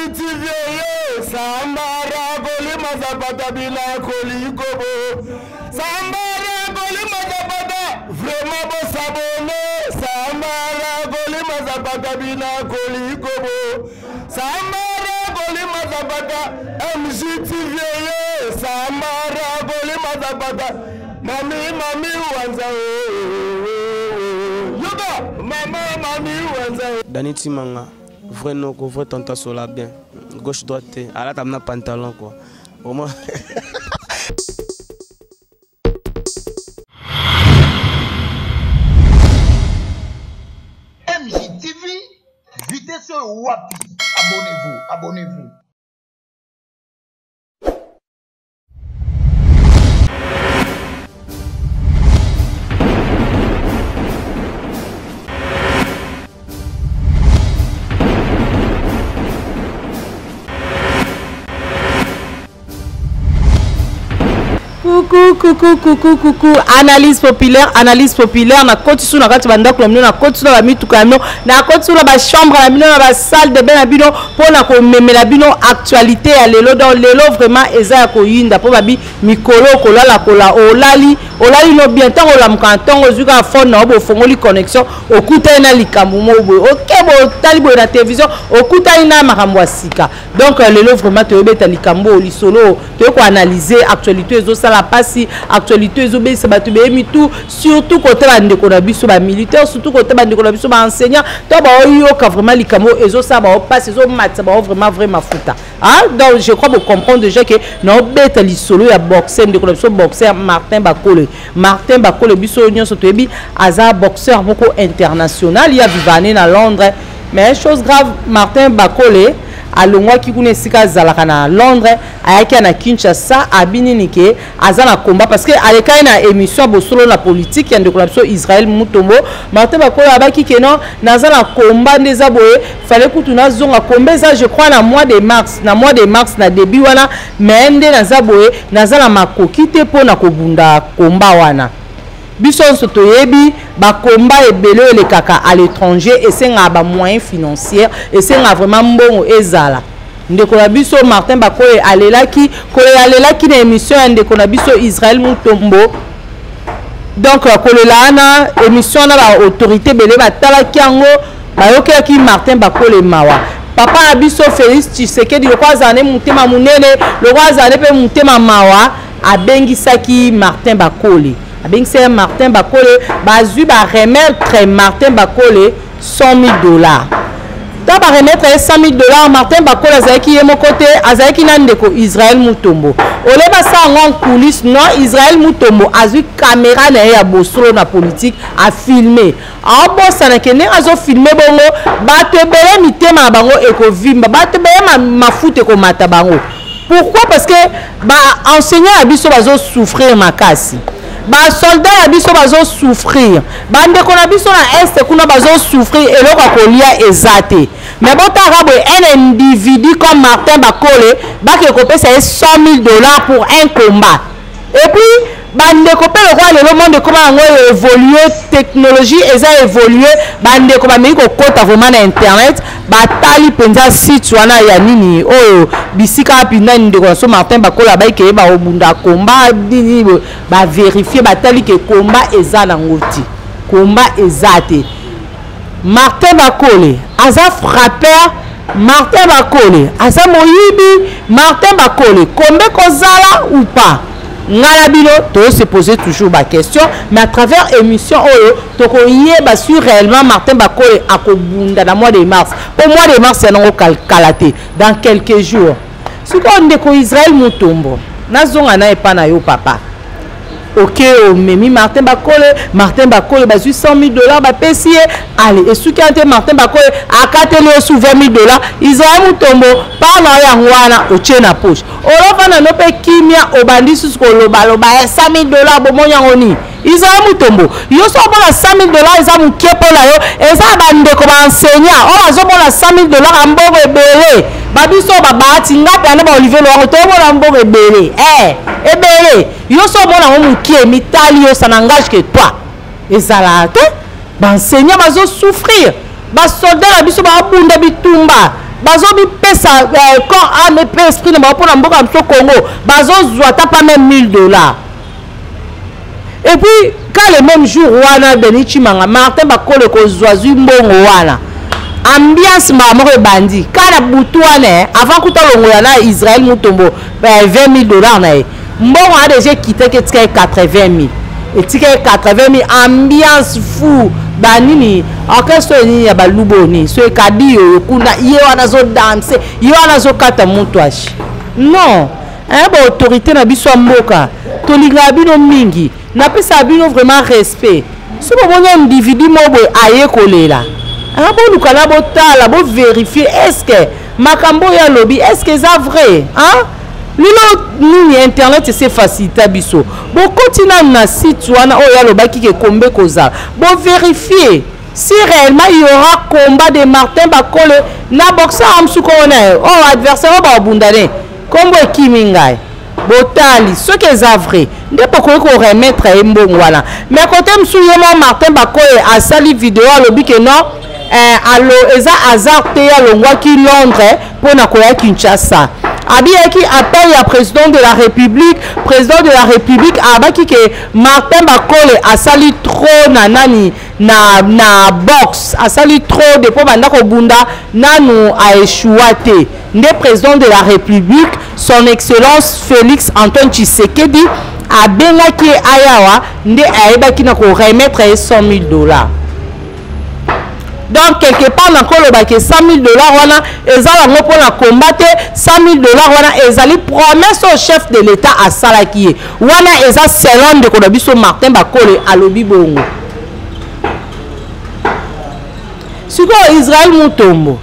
MJTV Sambara Golima Zapata Bila Kolikobo Sambara Golima Zapata Vraiment bon s'abonner Sambara Golima Zapata Bila Kolikobo Sambara Golima Zapata MJTV Sambara Golima Zapata Mami Wanza Yoga Mami Wanza Dani Timanga vrai non quoi vrai tanta sola bien gauche droite à la table pantalon quoi au moins MJTV vitesse wapi abonnez-vous Coucou, analyse populaire, na côté sous na kati banda ko na côté sous na mitu kamno na côté sous la chambre na bino na salle de bain na bino pour na ko memela bino actualité ya lelo dans lelo vraiment eza ko yinda po babi mikolo ko la kola olali no bien tant o la mkantongo zuka phone na obo fongoli connexion okuta na likambo mo bo okebo talibo na télévision okuta ina makambo asika donc lelo vraiment to beta likambo lisolo to ko analyser actualité zo sala pasi actualité ezobé se batu be mitu surtout côté ba ndeko na biso ba militaire surtout côté ba ndeko na biso ba enseignant to ba oyoka vraiment likamo ezo sa ba passe ezo match ba vraiment futa ah donc je crois vous comprendre déjà que no beta lisolo ya boxer ndeko na biso boxer Martin Bakole biso nyonso toyebi aza boxeur moko international ya vivane na Londres mais chose grave Martin Bakole alongwa ki kuna sika zalaka na Londres ayaki na Kinshasa abini nike azana combat parce que aleka na émission bosolo na politique ya ndeko na biso Israël Mutombo Martin Bakole abaki keno nazana combat ndeza boye fallait kutuna zonga combat ça je crois na mois de mars na début wana mais nde naza boye nazana makoki te pona kobunda combat wana biso soto yebi ba combat ebele le kaka à l'étranger et c'est ngaba moyen financier et c'est ngaba vraiment mbongo ezala ndeko na biso Martin Bakole alelaki na émission ndeko na biso Israël Mutombo donc kolela na émission na ba autorité belé batalaki yango bayokaki Martin Bakole mawa papa abiso Félix Tshisekedi le kwazane mutema munene le kwazane pe mutema mawa abengisaki Martin Bakole c'est Martin Bakole bazu ba remettre Martin Bakole $100,000 ta ba remettre $100,000 Martin Bakole azaki yemo côté azaki na ndeko Israël Mutombo ole ba sa en coulisses non Israël Mutombo azu caméra na ya bosolo na politique a filmer en bossa na kene azo filmer bongo bato bele mitema bango ekovimba bato bele mafuta ko mata bango pourquoi parce que ba enseignant abiso bazo souffrir makasi ba soldat ya biso bazo souffrir bande ko na biso na est kuna bazo souffrir eloko kolia ezate mais botara boy un individu comme Martin Bakole bake kopesa $100,000 pour un combat et puis bande ko pe le monde comment ngo évoluer technologie eza évoluer bande ko ba miko kota vraiment na internet batali penza site wana ya nini oyo bisika pinda ndeko so Martin Bakole ba ke ba obunda combat nini ba vérifier batali ke combat eza na ngoti combat ezate Martin Bakole aza frappeur Martin Bakole aza moyibi Martin Bakole kombe kozala ou pas ngala bino to se poser toujours ba question mais à travers émission oyo to ko yeba sur réellement Martin Bakole akobunda na mois de mars au mois de mars c'est non kalate dans quelques jours si ko ndeko Israël Mutombo nazonga na epa na yo papa ok memi Martin Bakole bazu $100,000 ba pesier allez et souki ante Martin Bakole akateli sous $20,000 Israël Mutombo par na ya ngwana oche na poche olofa na nope kimia obandi susko loba $100,000 bomonya ngoni Israël Mutombo yo so bona $100,000 eza mukepo la yo eza bandeko ba enseignant o bazo bona $100,000 ambongo ebele babiso babati ngapi ana ba Olivier Loire to bona mbongo ebele ebele yo so bona mukie mitali yo ça n'engage que toi ezala te ba enseignant bazo souffrir ba soldat la biso ba bunda bitumba bazo bi pesa quand âme et esprit na pour na mboka mso Congo bazo zwata pas même $1000. Et puis quand le même jour wana Denis Chimanga Martin Bakole ko zwazu mbongo wana ambiance mamore bandi kana butuane avant kuta longo na Israël Mutombo $20,000 na mbongo a déjà quitté que 80,000 et tika 80,000 ambiance fou banini orchestre ni ya baluboni so kadio kuna ye wana zo danser ye wana zo kata mutwashi non ba autorité na biso mboka tolinga bino mingi na pesa bino vraiment respect so bonyo individu mobo aye kolela bo lukala bo tala bo vérifier est-ce que makambo ya lobby est-ce que c'est vrai hein lilo nini internet c'est facilité biso bo continue na site wana o ya lobaki ke kombe koza bo vérifier si réellement il y aura combat de Martin Bakole na boxer amsuko ona o adversaire ba bundane kombo kimingai botali ce que c'est vrai nde poko ko remettre mbongo wana mais côté msuyemo Martin Bakole a sali vidéo lobi ke non allo eza hasard te ya longwa ki Londres pour na koya Kinshasa Abiaki appelle le président de la République abaki ke Martin Bakole a sali trop na nani na box a sali trop de po banda ko bunda nanu a échoué le président de la République son excellence Félix Antoine Tshisekedi a bengaki ayawa nde aibaki na ko remettre $100,000. Donc quelque part na ko lobaki $100,000 wana ezala ngo pour na combattre $100,000 wana ezali promesse au chef de l'état à salaki wana eza selon de ko biso Martin Bakole alobi bongo siko Israël Mutombo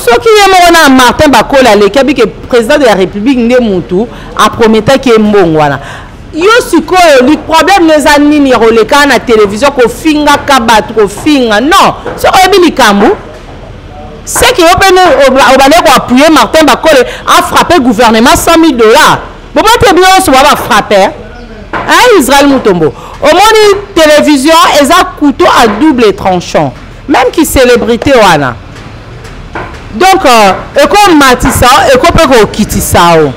soki yemo na Martin Bakole aleki ke président de la République nde mutu a promettre ke mbongo wana yo sikoyo le problème les anini roleka na télévision ko finga kabatu ko finga non so oyebi likambu c'est que opene obale ko appuyer Martin Bakole a frappé gouvernement $100,000 bon te bien so va frapper hein Israël Mutombo au moni télévision eza couteau à double tranchant même qui célébrité wana donc e ko matisa e ko pe ko kitisa o.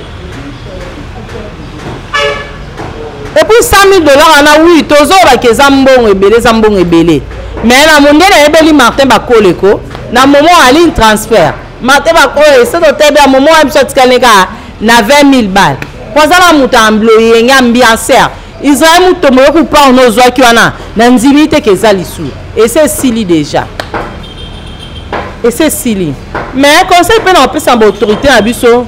Et puis $100,000 on a oui tozo ba ke zambongo ebele mais na mondele ebeli Martin Bakole ko na moment ali transfert Martin Bakole c'est hôtel à moment episode kaleka na $20,000 kwa zala mutamblo yenga ambiancer Israël Mutombo ko pa ono zwa ki wana na nzimite ke zalisu et c'est sili déjà et c'est sili mais conseil pe na pesa autorité na biso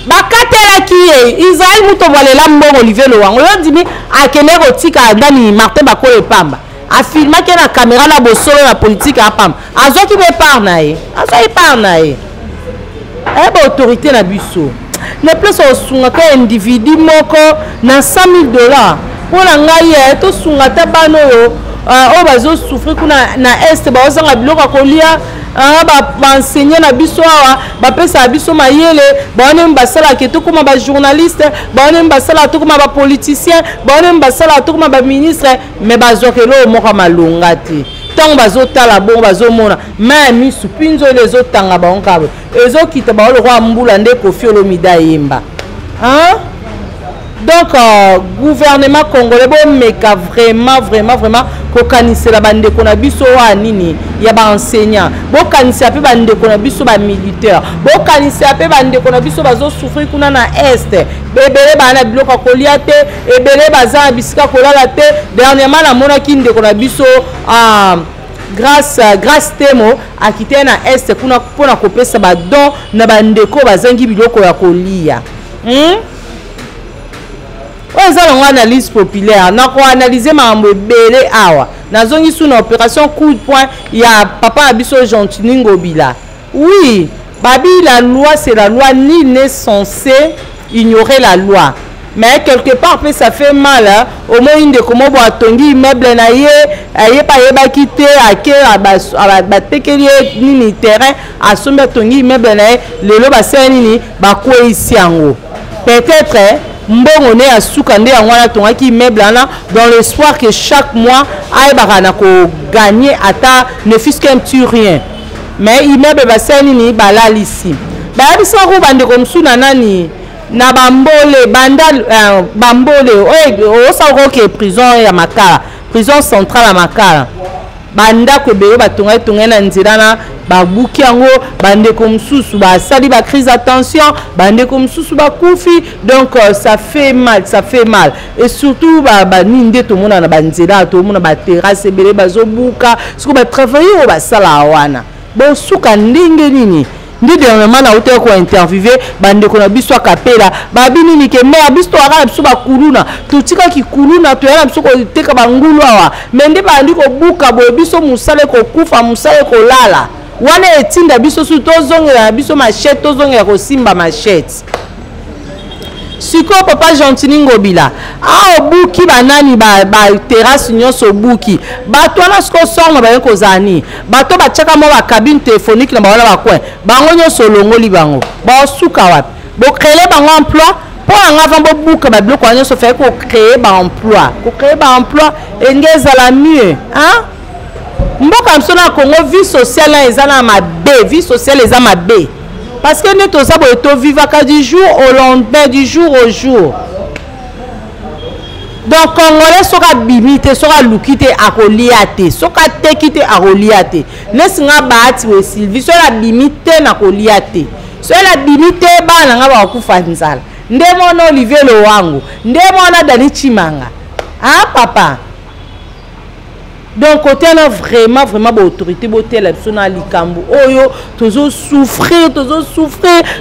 bakatela ki Israël Mutombo lela mbongo Olivier Lowango yo dimi akene kotika ndani Martin Bakole pamba a filmé que la caméra na bosolo na politique a pamba azo ki be par na ye azo par na ye ba autorité na biso ne plus au sunga ka individu moko na $100,000 pour na ngai to sunga ta bano yo o bazo souffrir kuna na est ba ozanga biloko kolia ba enseigner na biso awa ba pesa biso mayele ba onem basala ke to kuma ba journaliste ba onem basala to kuma ba politicien ba onem basala to kuma ba ministre mais bazokelo moko malunga ti tant bazotala bon bazomona mais misu pinzo les otanga ba onkabe ezokita ba le roi mbula nde Koffi Olomide yemba hein. Donc gouvernement congolais bon meka vraiment ko kanisela bande ko na biso wa nini ya ba enseignant bo kanisela pe bande ko na biso ba militaire bo kanisela pe bande ko na biso bazo souffrir kuna na est bebele bana biloko kolia te ebele baza bisika kolala te dernièrement na mona kinde ko na biso grâce temo akite na est kuna pona kopesa ba don na bande ko bazangi biloko ya kolia on a analyse populaire na ko analyser mambo ebele awa nazongi sous une opération coup de poing ya papa abiso Gentini Ngobila oui babi la loi c'est la loi ni n'est censé ignorer la loi mais quelque part ça fait mal hein? Au moins une de comment bo atongi immeuble na ye aye pa ye ba quitter ake ba tekeli nini terrain asomba tongi immeuble na ye lelo ba seni nini ba ko ici ango peut-être mbongo ne asuka nde ngwana tonga ki immeuble ana dans l'espoir que chaque mois aye barana ko gagner ata ne fût qu'un petit rien mais immeuble basani ni balalisi ba biso ko bande comme suna nani na bambole bandal bambole o sa ko ke prison ya Makala prison centrale à Makala banda ko be batonga tonga na nzira na babuki yango bande comme sous ba sali ba crise attention bande comme sous ba kufi donc ça fait mal et surtout ba ninde to mona na banzira to mona ba terrasse bele bazobuka siko ba travailler ba sala wana bon suka ndenge nini ndi dernièrement na hotel ko interviewer bande ko na biso kapela ba binini ke me biso ara biso ba kuluna tutika ki kuluna to yana biso ko teka bangulu awa mende bandi ko buka bo biso musale ko kufa musale ko lala wana etinda biso su tozongela biso machette tozongela ko simba machette siko papa Gentini Ngobila a obuki banani ba terrasse nyonso buki bato wana siko songa ba ko zani bato ba chaka mo ba cabine téléphonique na ba wana ba coin bango nyonso longoli bango ba suka wapi bo créer bango emploi pour en avant bo buka ba biloko nyonso fait ko créer ba emploi engeza la mieux hein mboka msona Congo vie sociale ezana mabe vie sociale ezana mabe parce que nous tous ça vivre du jour au lendemain du jour au jour donc Congolais sera bimité sera lukité à koliate sera tekité à koliate nesinga baati we Sylvie sera bimité na koliate sera bimité bana nga ba kufa nzala ndemo na Olivier Lowango ndemo na Dani Chimanga ah papa. Donc côté là vraiment autorité beauté la sona likambo oyo tozo souffrir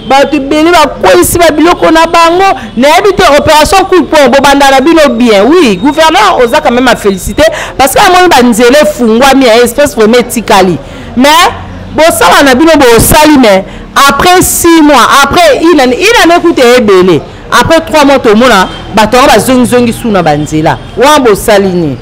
ba te belé ba ko ici ba biloko na bango na habité opération coup de poing bo banda na bino bien oui gouverneur oza quand même à féliciter parce que amoni ba nzele fungwa mi espèce vraiment tikali mais bo sala na bino bo sali mais après 6 mois après il a écouté belé après 3 mois to mona ba to ba zongi suna banzela wa bo salini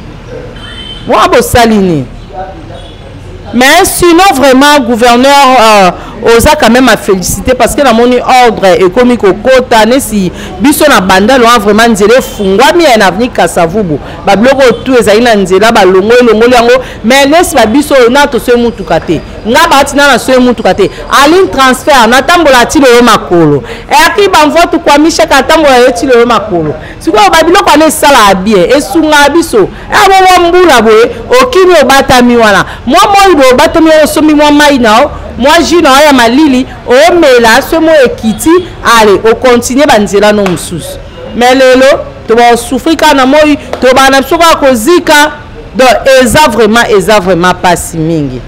mais sinon vraiment gouverneur osa quand même à féliciter parce que dans mon ordre économique au kota nesi biso na banda lo vraiment nzele fungwa mi en avenir Kasavubu ba bloko tout ezali na nzela ba longo yango mais nesi ba biso na to se mutuka te nga batina na se mutuka te aline transfert na tambola ti le makolo e ki ba mvoto kwa mishaka tambola yo ti le makolo siko ba biloko na sala bien esunga biso e bo mbula boye okini obatami wana moi bo batami osomi moi mai nao moi jina ya malili o mela ce mo ekiti allez o continuer banzela no mususu mais lelo to ba souffrir kana moi to ba na soka kozika donc eza vraiment pas si mingi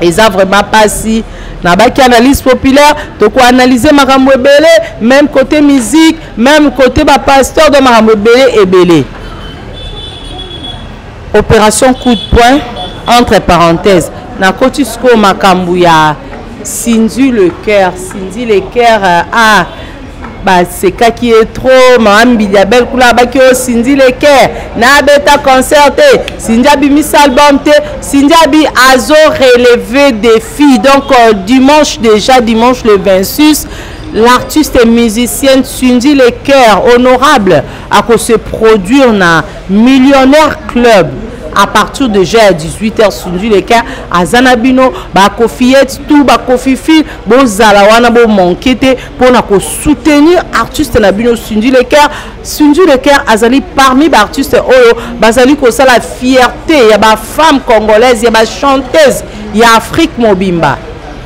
eza vraiment pas si na baki analyse populaire to ko analyser makambo ebele même côté musique même côté ba pasteur de makambo ebele opération coup de poing entre parenthèses na kotisko makambu ya Cindy le cœur bah c'est cas qui est trop mambi diabel kula baki o Cindy le cœur na beta concerté Cindy abi album te Cindy abi azo relevé des filles donc dimanche le 26 l'artiste et musicienne Cindy le cœur honorable à se produire na Millionnaire Club à partir de déjà à 18h Cindy le cœur à Zanabino ba kofiette tout ba kofifi bo zalawana bo manquete pour na ko soutenir artiste na bino Cindy le cœur azali parmi ba artiste oyo bazali ko sala fierté ya ba femme congolaise ya ba chanteuse ya Afrique mobimba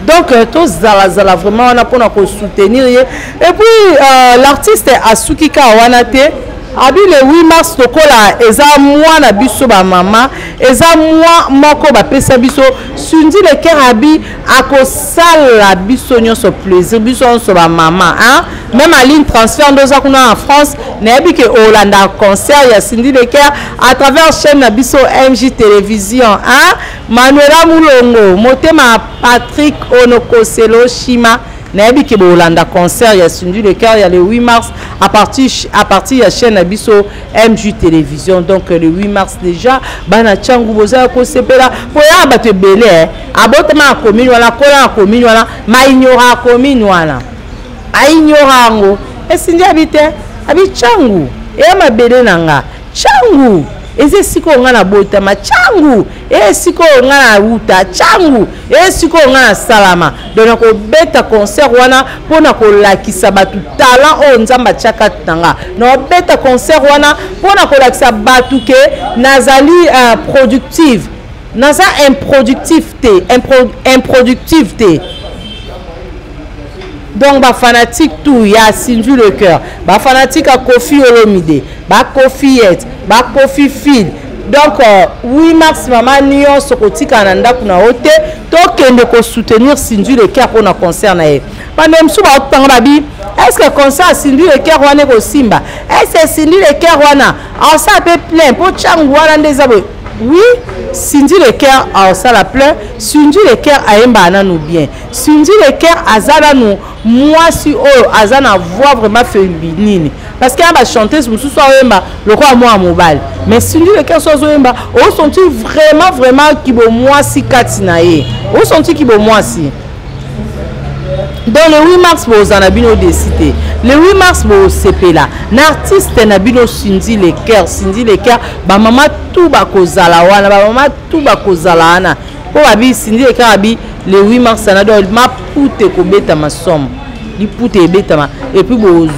donc tous zala vraiment on a pour na ko soutenir et puis l'artiste Asukika Wanate abi le 8 mars tokola eza moi na biso ba mama eza moi moko ba pesa biso Cindy le cœur abi akosala biso nyonso plaisir biso nyonso ba mama hein même à ligne transfert ndoza kuna en France na yebi ke Hollanda concert ya Cindy le cœur à travers chaîne na biso MJ télévision hein Manuela Mulongo motema Patrick Onokoselo Shima na yebi ke Hollanda concert ya Cindy le cœur ya le 8 mars à partir ya chaîne abiso MJ télévision donc le 8 mars déjà bana changu boza ko sepela po ya bato belé abotama commune wala kola commune wala ma ignora commune wala a ignorango e Cindy habite abi changu e ma belé nanga changu eze siko nga na bota machangu siko nga na uta changu siko nga na salama donc ko beta concert wana pona ko lakisa batu talent o nzamba chaka tanga no beta concert wana pona ko lakisa batu ke nazali productive naza improductivité donc ba fanatique tout ya Sinju le cœur ba fanatique à Kofi Olomide ba Kofi Yet ba Kofi Phil donc 8 mars maman nion sokotika na ndaku na hote to kende ko soutenir Sinju le cœur pour na concert na ye pendant msu ba tanga babi est-ce que concert Sinju le cœur wana ko simba est-ce Sinju le cœur wana en ça peut plein pour changu wana ndezabo oui, Sinju le cœur a ça la plein, Sinju le cœur a un nous bien. Sinju le cœur a ça nous moi si a ça na voix vraiment féminine. Parce qu'il y a une chanteuse pour soit le roi moi mobile. Mais Sinju le cœur soit zoemba, on senti vraiment qui bon moi si katinae. On senti qui bon moi si. Dans le 8 mars, vous en avez décidé. Le 8 mars, vous CP là. L'artiste n'a pas Sinju le cœur. Sinju le cœur. Ba maman tout ba kozala wana. Ba maman tout ba kozala ana. Pour abi Sinju le cœur abi le 8 mars, ça n'a pas ma poute ko beta ma somme. Li poute beta ma. Et puis vous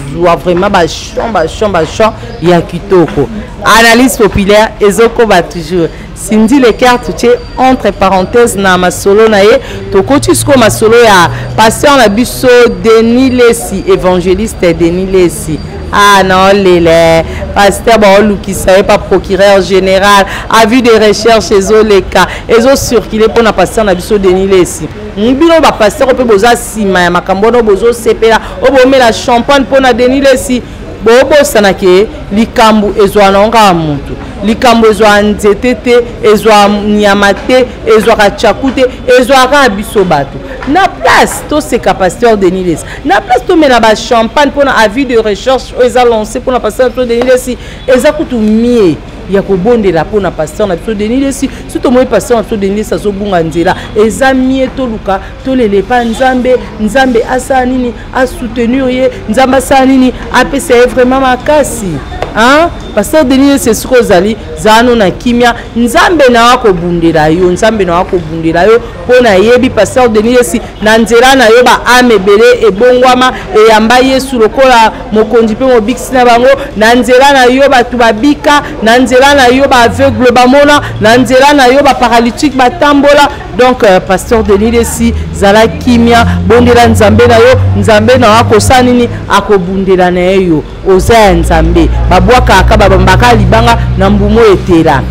vraiment ba champ ya kitoko. Analyse populaire ezoko ba toujours. Sinju le cœur touché entre parenthèses na ma solo na ye to kotisko ma solo ya pasteur na biso Denis Lesi évangéliste Denis Lesi ah non lele pasteur ba olukisa ye pas procureur général avis de recherche ezo leka ezo circuler pour na pasteur na biso Denis Lesi mbino ba pasteur pe boza sima ya makambo no bozo sepela obomela champagne pour na Denis Lesi bobo sanake likambu ezwanonga mutu likambo ezwa nzetete ezwa nyamate ezwa kachakute ezwa ka biso bato na place to se pasteur Denis Lesi na place to mena ba champagne pour na avis de recherche eza lancé pour na pasteur Denis Lesi eza kutu mie ya kobondela pour na pasteur na biso Denis Lesi surtout moi pasteur na biso Denis Lesi azobunga nzela eza mie to luka to lele pa nzambe asa nini a soutenir ye nzamba sa nini apesa vraiment makasi hein pasteur Denis Lesi siko zali zano na kimia nzambe na wako bundela yo nzambe na wako bundela yo pona yebi pasteur Denis Lesi na nzela na yo ba amebele ebongwama eyamba Yesu lokola mokonzi pe mobiksi na bango na nzela na yo batu babika na nzela na yo ba aveugle bamona na nzela na yo ba paralytique batambola donc pasteur Denis Lesi zala kimia bondela nzambe na yo nzambe na wako sanini akobundela na yo oza nzambe babwaka akaba bambaka libanga na mbumo etela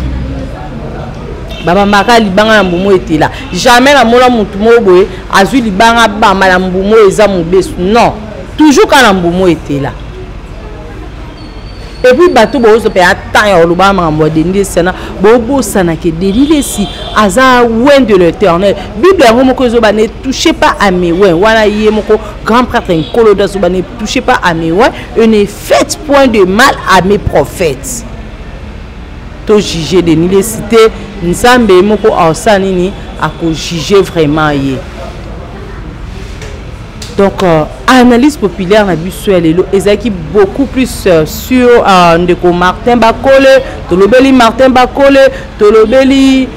babambaka libanga na mbumo etela jamais na mona mutu moboye azui libanga bamba na mbumo eza mobesu non toujours kana mbumo etela et puis bateau bozo pe attend ya oluba mambo Denis Lesi na bobo sana ke Denis Lesi aza loin de l'Éternel Bible ya moko zo ba ne touchez pas à mes oins wana yé moko grand prêtre nkolo da zo ba ne touchez pas à mes oins et ne faites point de mal à mes prophètes to juger Denis Lesi te nzambe moko asanini ako juger vraiment yé. Donc, analyse populaire na biso lelo ezaki beaucoup plus sur ndeko Martin Bakole, tolobeli Martin Bakole, tolobeli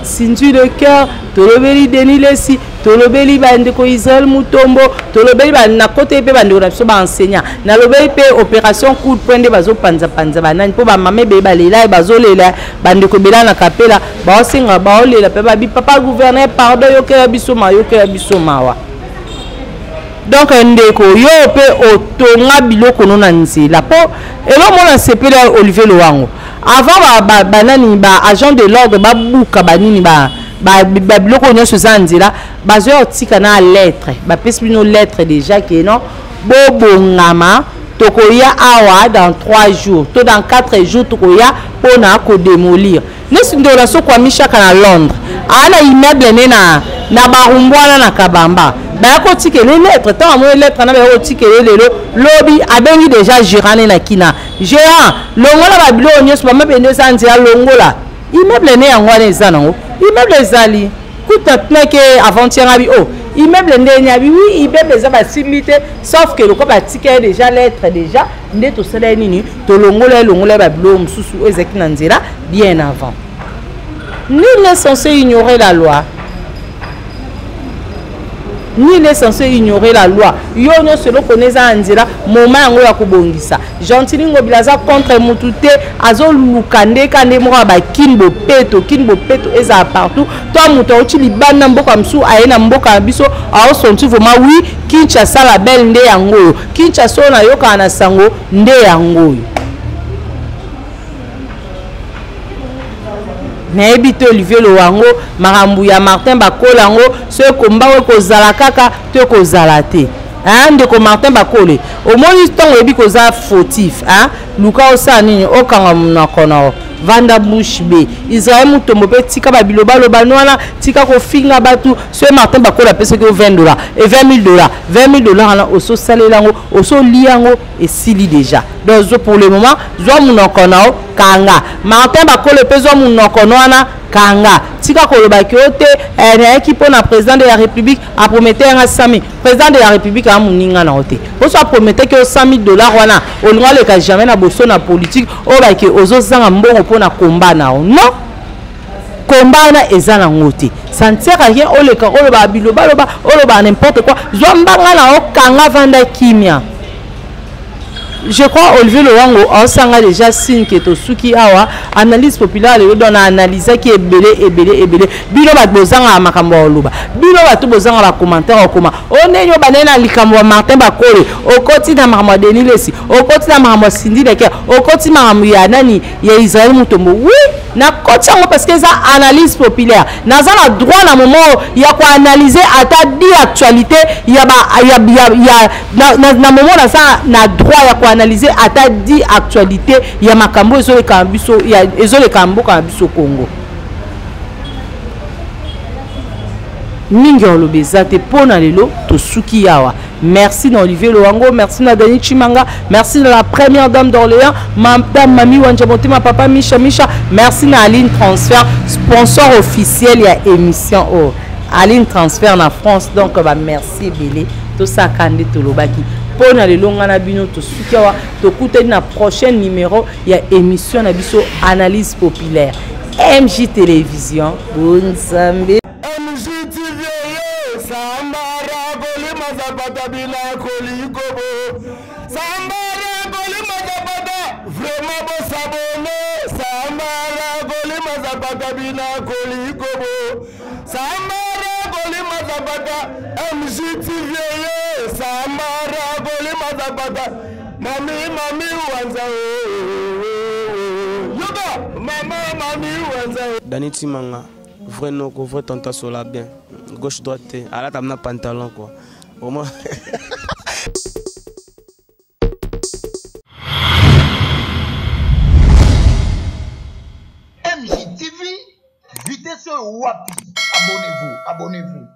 Sinju le cœur, tolobeli Denis Lesi, tolobeli bandeko Israël Mutombo, tolobeli na côté pe bandeko na biso ba enseignant. Na lobeli pe opération coup de poing de bazo panza banani po ba mame be balela e bazo lela bandeko bela na kapela ba osinga ba olela pe ba bi papa gouverneur pardon yo ke biso mawa. Donc ndeko yo pe otonga biloko nona nzela po elo mona sepela Olivier Loango avant banani ba agent de l'ordre ba buka banini ba biloko nyonso za nzela bazo otika na lettre ba pesi bino lettre déjà que non bobongama tokoya awa dans 3 jours to dans 4 jours tokoya pona ko démolir nesindo la so kwa mishaka na Londres ana immeuble nena na barumbwana na Kabamba ba ko tikele lettre tant mo lettre na ba ko tikele lelo lobi abengi déjà girane na kina géant longola ba bilo nyos ba mabende sanzi ya longola immeuble ne yango na ezana ngo immeuble ezali kuta tneke avant-hier abi oh immeuble ndenyabi oui immeuble ça va simité sauf que le quoi va ticket déjà lettre déjà ndé to sala nini to longola ba bilo mususu ezaki na nzela bien avant. Nul n'est censé ignorer la loi. Nul n'est censé ignorer la loi. Yo no selo connaît en nzela moment yango ya kobongisa. Gentili ngobilaza contre mutute azo lukande kande mo ba kinbo peto eza partout. Toi muto uti libanda mboka msu aena mboka biso ao sonti vraiment oui Kinshasa la belle nde yango. Kinshasa na yoka na sango nde yango. Naebite Olivier Lowango marambu ya Martin Bakole yango ce combat ko zala kaka te ko zala te ndeko Martin Bakole omoni tongo ebi ko za fautif luka osani okanga munakona vanda bushbe Israël mutombo pe tika ba biloba loba nwana tika ko finga batu ce Martin Bakole pese que $20 et $20 na oso salelango oso liango et sili déjà donc pour le moment zo munakona kanga Martin Bakole pezo munakona na kanga tika koloba kiote na équipe na président de la République a prometté un sami président de la République a muninga na ote oso prometté que $100,000 wana olingwa le ka jamais na boso na politique o ba ke ozo zanga mbongo pona komba na non komba na eza na ngote ça ne sert à rien o le ka oloba biloba oloba n'importe quoi zombanga na okanga vanda kimia. Je crois Olivier Lowango on sanga déjà signe que to suki awa analyse populaire le donne analyse qui est belé bino ba bozanga makambo oloba bino ba to bozanga ba commentaire okoma onenyo banena likambo Martin Bakole okoti na makambo Denis Lesi okoti na makambo Cindy Leker okoti makambo ya nani ya Israël Mutombo oui na koti yango parce que ça analyse populaire na za na droit na moment ya ko analyser ata di actualité ya na moment na ça na droit ya ko analyser ata di actualité ya makambo ezole kambiso ya ezole kambo kambiso Congo mingi olobeza te pona lelo to suki yawa. Merci à Olivier Lowango, merci à Dani Chimanga, merci à la première dame d'Orléans, madame Mami Wanjabote, ma papa Micha, merci à Aline Transfert, sponsor officiel ya émission Aline Transfert na France, donc merci Bélé, tout ça kande to lobaki. Pour na le longa na bino to sukiwa to kuta na prochain numéro ya émission na biso analyse populaire MJ Télévision Bonzambe MJ TV Sambara Goli Mazapata Bila Kolikobo Sambara Goli Mazapata vraiment bon s'abonner Sambara Goli Mazapata Bila Kolikobo Sambara Goli Mazapata MJ TV Sambara Goli Mazapata Mami Wanza Yoga Mami Wanza Dani Timanga vrai non vrai tanta sola bien gauche droite à la table pantalon quoi au moins MJTV vitesse wapi abonnez-vous